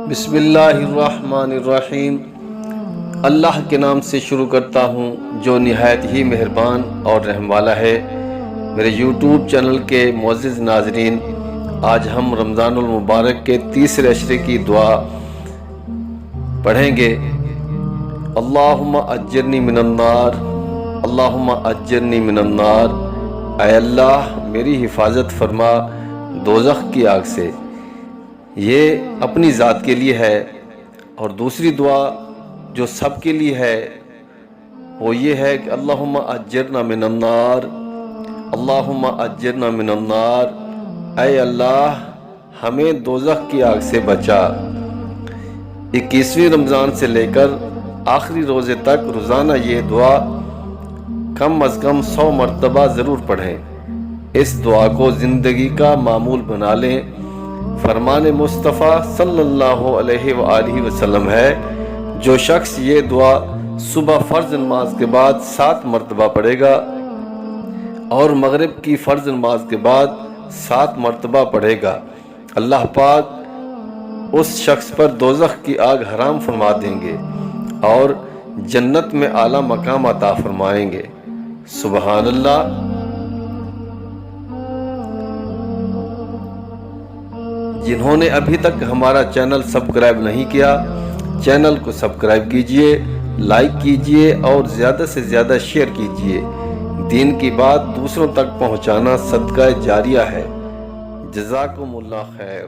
بسم اللہ الرحمن الرحیم۔ اللہ کے نام سے شروع کرتا ہوں جو نہایت ہی مہربان اور رحم والا ہے۔ میرے یوٹیوب چینل کے معزز ناظرین، آج ہم رمضان المبارک کے تیسرے عشرے کی دعا پڑھیں گے۔ اللہم اجرنی من النار، اللہم اجرنی من النار، اے اللہ میری حفاظت فرما دوزخ کی آگ سے۔ یہ اپنی ذات کے لیے ہے، اور دوسری دعا جو سب کے لیے ہے وہ یہ ہے کہ اللہم اجرنا من النار، اللہم اجرنا من النار، اے اللہ ہمیں دوزخ کی آگ سے بچا۔ 21ویں رمضان سے لے کر آخری روزے تک روزانہ یہ دعا کم از کم 100 مرتبہ ضرور پڑھیں۔ اس دعا کو زندگی کا معمول بنا لیں۔ فرمان مصطفیٰ صلی اللہ علیہ وآلہ وسلم ہے، جو شخص یہ دعا صبح فرض نماز کے بعد 7 مرتبہ پڑھے گا اور مغرب کی فرض نماز کے بعد 7 مرتبہ پڑھے گا، اللہ پاک اس شخص پر دوزخ کی آگ حرام فرما دیں گے اور جنت میں اعلیٰ مقام عطا فرمائیں گے۔ سبحان اللہ۔ جنہوں نے ابھی تک ہمارا چینل سبسکرائب نہیں کیا، چینل کو سبسکرائب کیجئے، لائک کیجئے اور زیادہ سے زیادہ شیئر کیجئے۔ دین کی بات دوسروں تک پہنچانا صدقہ جاریہ ہے۔ جزاکم اللہ خیر۔